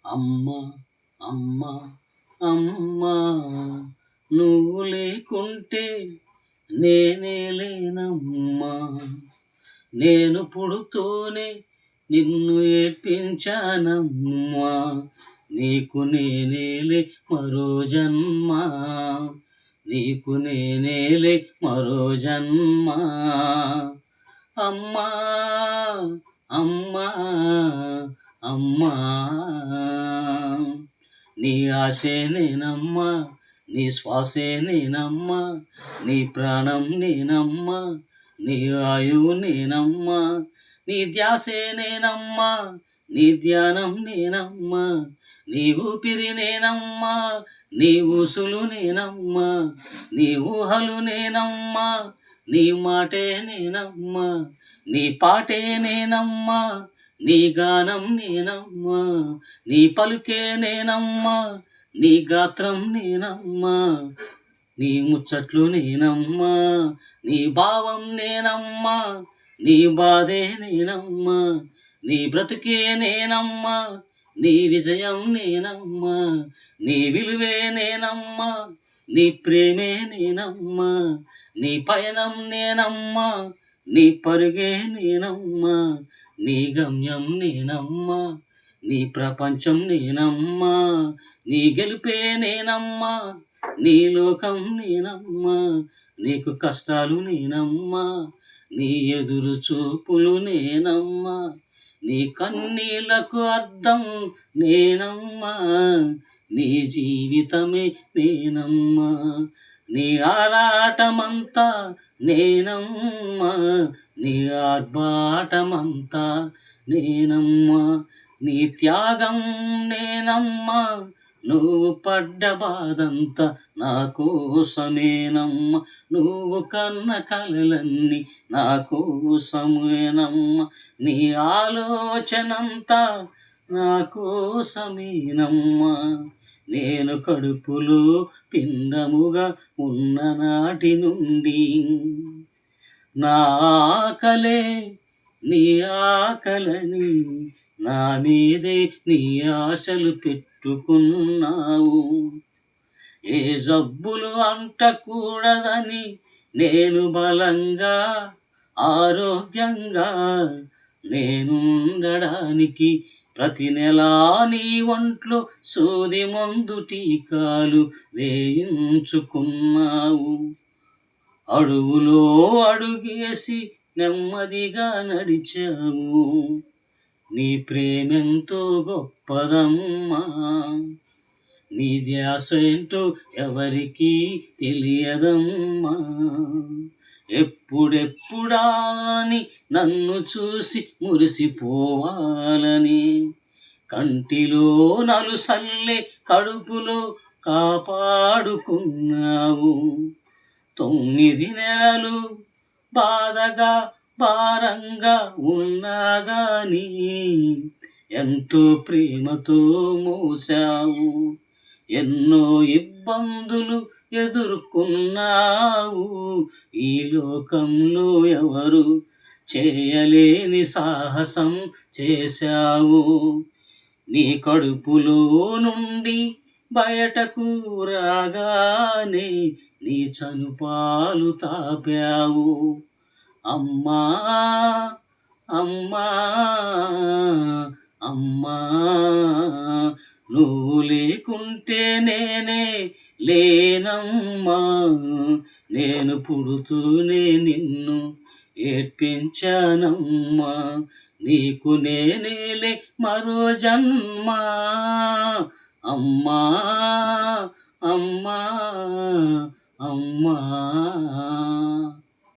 అమ్మ అమ్మ అమ్మా, నువ్వు లేకుంటే నేనే లేనమ్మా. నేను పుడుతూనే నిన్ను ఏడ్పించానమ్మా. నీకు నేనేలే మరో జన్మ, నీకు నేనేలే మరో జన్మ. అమ్మా అమ్మా అమ్మా, నీ ఆశే నేనమ్మా, నీ శ్వాసే నేనమ్మా, నీ ప్రాణం నేనమ్మా, నీ ఆయువు నేనమ్మా, నీ ధ్యాసే నేనమ్మా, నీ ధ్యానం నేనమ్మా, నీ ఊపిరి నేనమ్మా, నీ ఊసులు నేనమ్మా, నీ ఊహలు నేనమ్మా, నీ మాటే నేనమ్మా, నీ పాటే నేనమ్మా, నీ గానం నేనమ్మా, నీ పలుకే నేనమ్మా, నీ గాత్రం నేనమ్మా, నీ ముచ్చట్లు నేనమ్మా, నీ భావం నేనమ్మా, నీ బాధే నేనమ్మా, నీ బ్రతుకే నేనమ్మా, నీ విజయం నేనమ్మా, నీ విలువే నేనమ్మా, నీ ప్రేమే నేనమ్మా, నీ పయనం నేనమ్మా, నీ పరుగే నేనమ్మా, నీ గమ్యం నేనమ్మా, నీ ప్రపంచం నేనమ్మా, నీ గెలుపే నేనమ్మా, నీ లోకం నేనమ్మా, నీకు కష్టాలు నేనమ్మా, నీ ఎదురు చూపులు నేనమ్మా, నీ కన్నీళ్లకు అర్థం నేనమ్మా, నీ జీవితమే నేనమ్మా, నీ ఆరాటమంతా నేనమ్మా, నీ ఆర్భాటమంతా నేనమ్మా, నీ త్యాగం నేనమ్మా, నువ్వు పడ్డ బాధంతా నా కోసమేనమ్మా, నువ్వు కన్న కలలన్నీ నా కోసమేనమ్మా, నీ ఆలోచనంతా నా కోసమేనమ్మా. నేను కడుపులో పిండముగా ఉన్న నాటి నుండి నా ఆకలే నీ ఆకలని, నా మీదే నీ ఆశలు పెట్టుకున్నావు. ఏ జబ్బులు అంటకూడదని నేను బలంగా ఆరోగ్యంగా నేనుండడానికి ప్రతి నెలా నీ ఒంట్లో సూది మందు టీకాలు వేయించుకున్నావు. అడుగులో అడుగేసి నెమ్మదిగా నడిచావు. నీ ప్రేమెంతో గొప్పదమ్మా, నీ ధ్యాస ఏంటో ఎవరికీ తెలియదమ్మా. ఎప్పుడెప్పుడాని నన్ను చూసి మురిసిపోవాలని కంటిలో నలుసల్లే కడుపులో కాపాడుకున్నావు. 9 నెలలు బాధగా భారంగా ఉన్నాగాని ఎంతో ప్రేమతో మోసావు. ఎన్నో ఇబ్బందులు ఎదుర్కొన్నావు. ఈ లోకంలో ఎవరు చేయలేని సాహసం చేశావు. నీ కడుపులో నుండి బయటకు రాగానే నీ చనుపాలు తాపావు. అమ్మా అమ్మా అమ్మా, నువ్వు లేకుంటే నేనే లేనమ్మా. నేను పుడుతూనే నిన్ను ఏడ్పించానమ్మా. నీకు నేనేలే మరో జన్మ. అమ్మా అమ్మా అమ్మా.